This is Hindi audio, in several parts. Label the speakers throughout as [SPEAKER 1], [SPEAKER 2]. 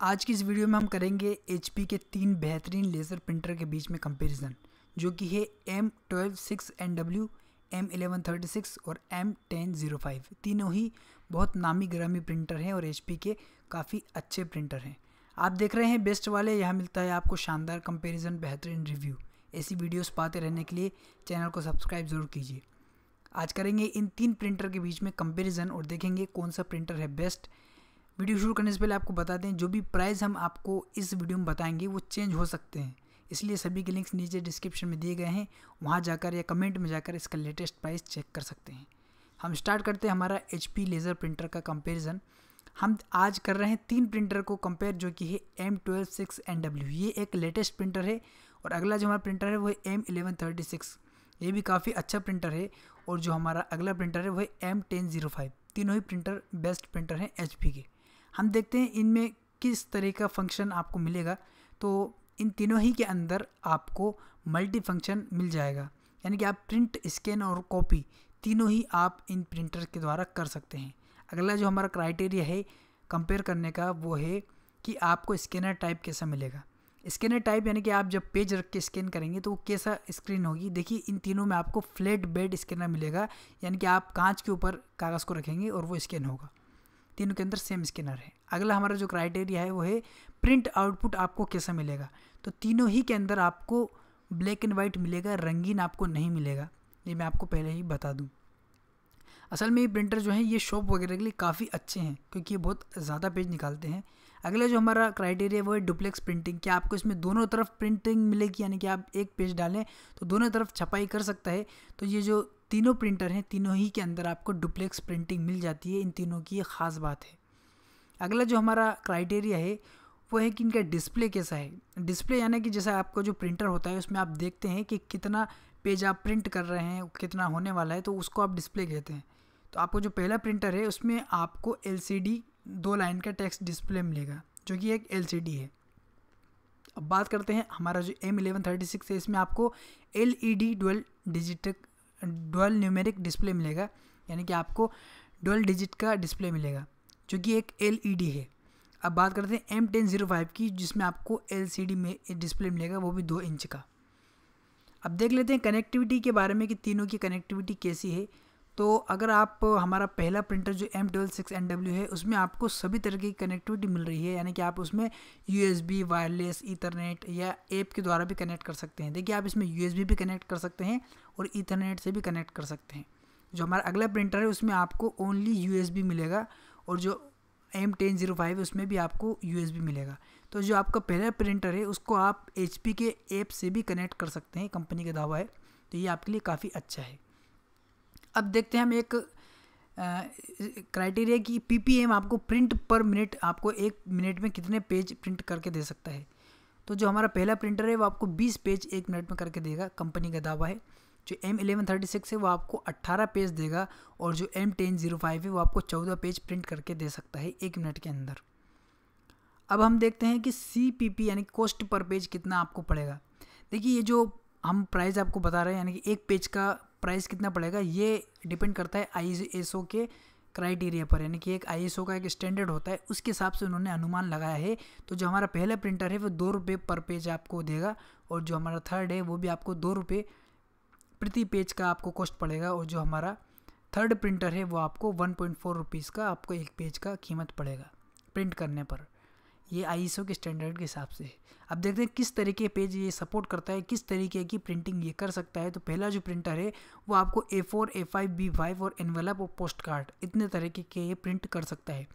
[SPEAKER 1] आज की इस वीडियो में हम करेंगे HP के 3 बेहतरीन लेज़र प्रिंटर के बीच में कंपैरिजन, जो कि है M126NW, M1136 और M1005। तीनों ही बहुत नामी गिरामी प्रिंटर हैं और HP के काफ़ी अच्छे प्रिंटर हैं। आप देख रहे हैं बेस्ट वाले। यहाँ मिलता है आपको शानदार कंपैरिजन, बेहतरीन रिव्यू। ऐसी वीडियोस पाते रहने के लिए चैनल को सब्सक्राइब ज़रूर कीजिए। आज करेंगे इन 3 प्रिंटर के बीच में कंपैरिजन और देखेंगे कौन सा प्रिंटर है बेस्ट। वीडियो शुरू करने से पहले आपको बता दें, जो भी प्राइस हम आपको इस वीडियो में बताएंगे वो चेंज हो सकते हैं, इसलिए सभी के लिंक्स नीचे डिस्क्रिप्शन में दिए गए हैं। वहां जाकर या कमेंट में जाकर इसका लेटेस्ट प्राइस चेक कर सकते हैं। हम स्टार्ट करते हैं हमारा HP लेज़र प्रिंटर का कंपैरिजन। हम आज कर रहे हैं 3 प्रिंटर को कंपेयर, जो कि है M126NW, ये एक लेटेस्ट प्रिंटर है। और अगला जो हमारा प्रिंटर है वो है M1136, ये भी काफ़ी अच्छा प्रिंटर है। और जो हमारा अगला प्रिंटर है वो है M1005। तीनों ही प्रिंटर बेस्ट प्रिंटर हैं HP के। हम देखते हैं इनमें किस तरह का फंक्शन आपको मिलेगा। तो इन तीनों ही के अंदर आपको मल्टी फंक्शन मिल जाएगा, यानी कि आप प्रिंट, स्कैन और कॉपी तीनों ही आप इन प्रिंटर के द्वारा कर सकते हैं। अगला जो हमारा क्राइटेरिया है कंपेयर करने का वो है कि आपको स्कैनर टाइप कैसा मिलेगा। स्कैनर टाइप यानी कि आप जब पेज रख के स्कैन करेंगे तो वो कैसा स्क्रीन होगी। देखिए, इन तीनों में आपको फ्लैट बेड स्कैनर मिलेगा, यानी कि आप कांच के ऊपर कागज़ को रखेंगे और वो स्कैन होगा। तीनों के अंदर सेम स्कैनर है। अगला हमारा जो क्राइटेरिया है वो है प्रिंट आउटपुट आपको कैसा मिलेगा। तो तीनों ही के अंदर आपको ब्लैक एंड वाइट मिलेगा, रंगीन आपको नहीं मिलेगा। ये मैं आपको पहले ही बता दूं। असल में ये प्रिंटर जो है ये शॉप वगैरह के लिए काफ़ी अच्छे हैं, क्योंकि ये बहुत ज़्यादा पेज निकालते हैं। अगला जो हमारा क्राइटेरिया वो है डुप्लेक्स प्रिंटिंग। क्या आपको इसमें दोनों तरफ प्रिंटिंग मिलेगी, यानी कि आप एक पेज डालें तो दोनों तरफ छपाई कर सकता है। तो ये जो तीनों प्रिंटर हैं तीनों ही के अंदर आपको डुप्लेक्स प्रिंटिंग मिल जाती है। इन तीनों की ये ख़ास बात है। अगला जो हमारा क्राइटेरिया है वो है कि इनका डिस्प्ले कैसा है। डिस्प्ले यानी कि जैसा आपका जो प्रिंटर होता है उसमें आप देखते हैं कि कितना पेज आप प्रिंट कर रहे हैं, कितना होने वाला है, तो उसको आप डिस्प्ले कहते हैं। तो आपको जो पहला प्रिंटर है उसमें आपको LCD 2 लाइन का टेक्स्ट डिस्प्ले मिलेगा, जो कि एक LCD है। अब बात करते हैं हमारा जो M1136 है, इसमें आपको LED डुअल न्यूमेरिक डिस्प्ले मिलेगा, यानी कि आपको डुअल डिजिट का डिस्प्ले मिलेगा, जो कि एक LED है। अब बात करते हैं M1005 की, जिसमें आपको LCD में डिस्प्ले मिलेगा, वो भी 2 इंच का। अब देख लेते हैं कनेक्टिविटी के बारे में कि तीनों की कनेक्टिविटी कैसी है। तो अगर आप हमारा पहला प्रिंटर जो M126NW है उसमें आपको सभी तरह की कनेक्टिविटी मिल रही है, यानी कि आप उसमें USB, वायरलेस, ईथरनेट या ऐप के द्वारा भी कनेक्ट कर सकते हैं। देखिए, आप इसमें USB भी कनेक्ट कर सकते हैं और ईथरनेट से भी कनेक्ट कर सकते हैं। जो हमारा अगला प्रिंटर है उसमें आपको ओनली USB मिलेगा, और जो M1005 है उसमें भी आपको USB मिलेगा। तो जो आपका पहला प्रिंटर है उसको आप HP के ऐप से भी कनेक्ट कर सकते हैं, कंपनी का दावा है। तो ये आपके लिए काफ़ी अच्छा है। अब देखते हैं हम एक क्राइटेरिया की PPM, आपको प्रिंट पर मिनट, आपको 1 मिनट में कितने पेज प्रिंट करके दे सकता है। तो जो हमारा पहला प्रिंटर है वो आपको 20 पेज 1 मिनट में करके देगा, कंपनी का दावा है। जो M1136 है वो आपको 18 पेज देगा, और जो M1005 है वो आपको 14 पेज प्रिंट करके दे सकता है 1 मिनट के अंदर। अब हम देखते हैं कि CPP यानी कॉस्ट पर पेज कितना आपको पड़ेगा। देखिए, ये जो हम प्राइस आपको बता रहे हैं, यानी कि एक पेज का प्राइस कितना पड़ेगा, ये डिपेंड करता है ISO के क्राइटेरिया पर, यानी कि एक ISO का एक स्टैंडर्ड होता है, उसके हिसाब से उन्होंने अनुमान लगाया है। तो जो हमारा पहला प्रिंटर है वो 2 रुपये पर पेज आपको देगा, और जो हमारा थर्ड है वो भी आपको 2 रुपये प्रति पेज का आपको कॉस्ट पड़ेगा, और जो हमारा थर्ड प्रिंटर है वो आपको 1.4 रुपीज़ का आपको एक पेज का कीमत पड़ेगा प्रिंट करने पर। ये ISO के स्टैंडर्ड के हिसाब से है। अब देखते हैं किस तरीके के पेज ये सपोर्ट करता है, किस तरीके की प्रिंटिंग ये कर सकता है। तो पहला जो प्रिंटर है वो आपको A4, A5, B5 और एनवेलप और पोस्ट कार्ड इतने तरीके के ये प्रिंट कर सकता है।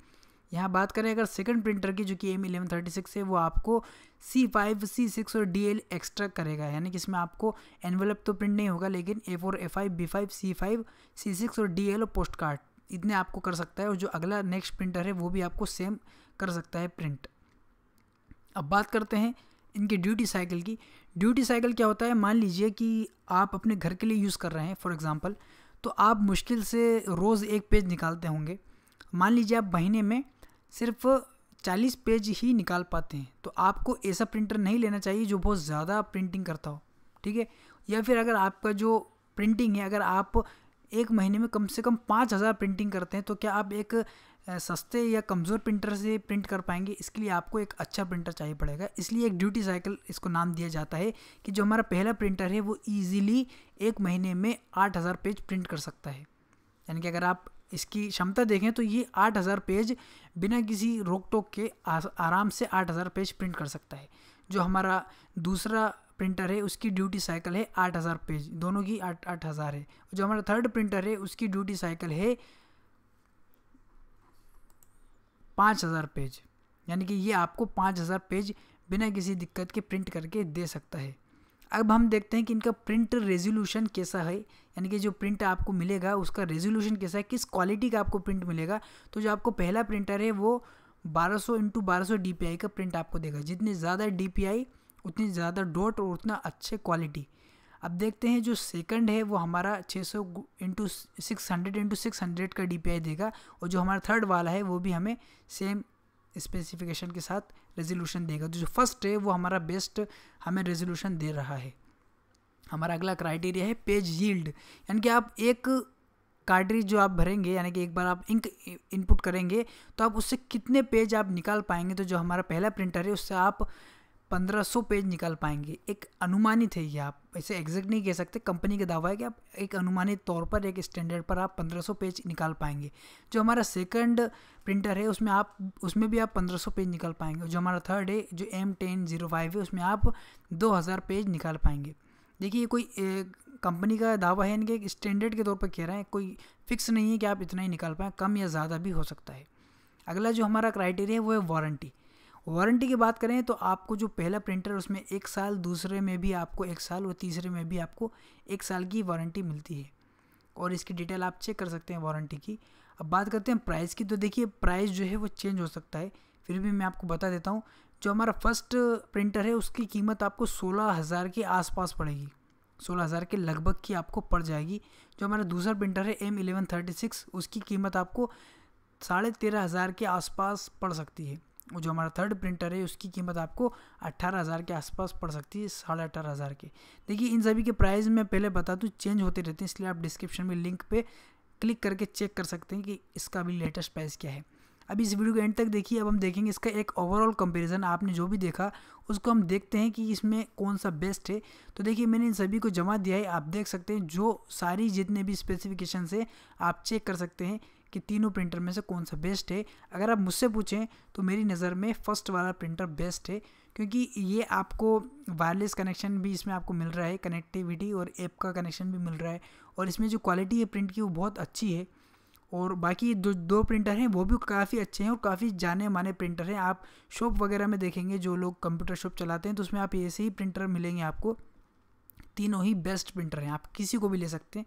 [SPEAKER 1] यहाँ बात करें अगर सेकंड प्रिंटर की, जो कि M1136 है, वो आपको C5, C6 और DL एक्स्ट्रा करेगा, यानी कि इसमें आपको एनवेलप तो प्रिंट नहीं होगा, लेकिन A4, A5, B5, C5, C6 और DL और पोस्ट कार्ड इतने आपको कर सकता है। और जो अगला नेक्स्ट प्रिंटर है वो भी आपको सेम कर सकता है प्रिंट। अब बात करते हैं इनकी ड्यूटी साइकिल की। ड्यूटी साइकिल क्या होता है, मान लीजिए कि आप अपने घर के लिए यूज़ कर रहे हैं फॉर एग्जांपल, तो आप मुश्किल से रोज़ 1 पेज निकालते होंगे। मान लीजिए आप महीने में सिर्फ 40 पेज ही निकाल पाते हैं, तो आपको ऐसा प्रिंटर नहीं लेना चाहिए जो बहुत ज़्यादा प्रिंटिंग करता हो, ठीक है। या फिर अगर आपका जो प्रिंटिंग है, अगर आप एक महीने में कम से कम 5000 प्रिंटिंग करते हैं, तो क्या आप एक सस्ते या कमज़ोर प्रिंटर से प्रिंट कर पाएंगे, इसके लिए आपको एक अच्छा प्रिंटर चाहिए पड़ेगा। इसलिए एक ड्यूटी साइकिल इसको नाम दिया जाता है कि जो हमारा पहला प्रिंटर है वो ईजिली 1 महीने में 8000 पेज प्रिंट कर सकता है। यानी कि अगर आप इसकी क्षमता देखें तो ये 8000 पेज बिना किसी रोक टोक के आराम से 8000 पेज प्रिंट कर सकता है। जो हमारा दूसरा प्रिंटर है उसकी ड्यूटी साइकिल है 8000 पेज, दोनों की 8000 है। जो हमारा थर्ड प्रिंटर है उसकी ड्यूटी साइकिल है 5000 पेज, यानी कि ये आपको 5000 पेज बिना किसी दिक्कत के प्रिंट करके दे सकता है। अब हम देखते हैं कि इनका प्रिंट रेजोल्यूशन कैसा है, यानी कि जो प्रिंट आपको मिलेगा उसका रेजोल्यूशन कैसा है, किस क्वालिटी का आपको प्रिंट मिलेगा। तो जो आपको पहला प्रिंटर है वो 1200x1200 DPI का प्रिंट आपको देगा। जितनी ज़्यादा DPI उतनी ज़्यादा डॉट और उतना अच्छे क्वालिटी। अब देखते हैं जो सेकंड है वो हमारा 600x600 का DPI देगा, और जो हमारा थर्ड वाला है वो भी हमें सेम स्पेसिफिकेशन के साथ रेजोल्यूशन देगा। तो जो फर्स्ट है वो हमारा बेस्ट हमें रेजोल्यूशन दे रहा है। हमारा अगला क्राइटेरिया है पेज यील्ड, यानी कि आप एक कार्ट्रिज जो आप भरेंगे, यानी कि एक बार आप इंक इनपुट करेंगे तो आप उससे कितने पेज आप निकाल पाएंगे। तो जो हमारा पहला प्रिंटर है उससे आप 1500 पेज निकाल पाएंगे। एक अनुमानित है ये, आप ऐसे एग्जैक्ट नहीं कह सकते, कंपनी का दावा है कि आप एक अनुमानित तौर पर एक स्टैंडर्ड पर आप 1500 पेज निकाल पाएंगे। जो हमारा सेकंड प्रिंटर है उसमें भी आप 1500 पेज निकाल पाएंगे। जो हमारा थर्ड है जो M1005 है उसमें आप 2000 पेज निकाल पाएंगे। देखिए कोई कंपनी का दावा है, यानी कि एक स्टैंडर्ड के तौर पर कह रहे हैं, कोई फिक्स नहीं है कि आप इतना ही निकाल पाएँ, कम या ज़्यादा भी हो सकता है। अगला जो हमारा क्राइटेरिया है वो है वारंटी। वारंटी की बात करें तो आपको जो पहला प्रिंटर उसमें 1 साल, दूसरे में भी आपको 1 साल और तीसरे में भी आपको 1 साल की वारंटी मिलती है, और इसकी डिटेल आप चेक कर सकते हैं वारंटी की। अब बात करते हैं प्राइस की, तो देखिए प्राइस जो है वो चेंज हो सकता है, फिर भी मैं आपको बता देता हूँ। जो हमारा फर्स्ट प्रिंटर है उसकी कीमत आपको 16000 के आसपास पड़ेगी, 16000 के लगभग की आपको पड़ जाएगी। जो हमारा दूसरा प्रिंटर है M1136 उसकी कीमत आपको 13500 के आसपास पड़ सकती है। और जो हमारा थर्ड प्रिंटर है उसकी कीमत आपको 18000 के आसपास पड़ सकती है, 18500 के। देखिए इन सभी के प्राइस मैं पहले बता दूँ चेंज होते रहते हैं, इसलिए आप डिस्क्रिप्शन में लिंक पे क्लिक करके चेक कर सकते हैं कि इसका भी लेटेस्ट प्राइस क्या है। अब इस वीडियो को एंड तक देखिए। अब हम देखेंगे इसका एक ओवरऑल कंपैरिजन, आपने जो भी देखा उसको हम देखते हैं कि इसमें कौन सा बेस्ट है। तो देखिए मैंने इन सभी को जमा दिया है, आप देख सकते हैं जो सारी जितने भी स्पेसिफिकेशन है आप चेक कर सकते हैं कि तीनों प्रिंटर में से कौन सा बेस्ट है। अगर आप मुझसे पूछें तो मेरी नज़र में फर्स्ट वाला प्रिंटर बेस्ट है, क्योंकि ये आपको वायरलेस कनेक्शन भी इसमें आपको मिल रहा है, कनेक्टिविटी और ऐप का कनेक्शन भी मिल रहा है, और इसमें जो क्वालिटी है प्रिंट की वो बहुत अच्छी है। और बाकी दो प्रिंटर हैं वो भी काफ़ी अच्छे हैं और काफ़ी जाने माने प्रिंटर हैं। आप शॉप वगैरह में देखेंगे जो लोग कंप्यूटर शॉप चलाते हैं तो उसमें आप ऐसे ही प्रिंटर मिलेंगे आपको। तीनों ही बेस्ट प्रिंटर हैं, आप किसी को भी ले सकते हैं।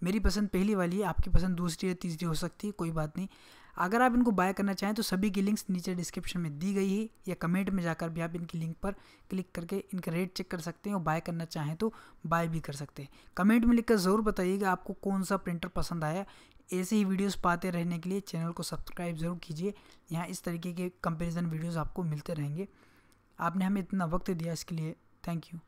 [SPEAKER 1] मेरी पसंद पहली वाली है, आपकी पसंद दूसरी या तीसरी हो सकती है, कोई बात नहीं। अगर आप इनको बाय करना चाहें तो सभी की लिंक्स नीचे डिस्क्रिप्शन में दी गई है, या कमेंट में जाकर भी आप इनकी लिंक पर क्लिक करके इनका रेट चेक कर सकते हैं, और बाय करना चाहें तो बाय भी कर सकते हैं। कमेंट में लिखकर ज़रूर बताइएगा आपको कौन सा प्रिंटर पसंद आया। ऐसे ही वीडियोस पाते रहने के लिए चैनल को सब्सक्राइब ज़रूर कीजिए, यहाँ इस तरीके के कंपैरिजन वीडियोस आपको मिलते रहेंगे। आपने हमें इतना वक्त दिया इसके लिए थैंक यू।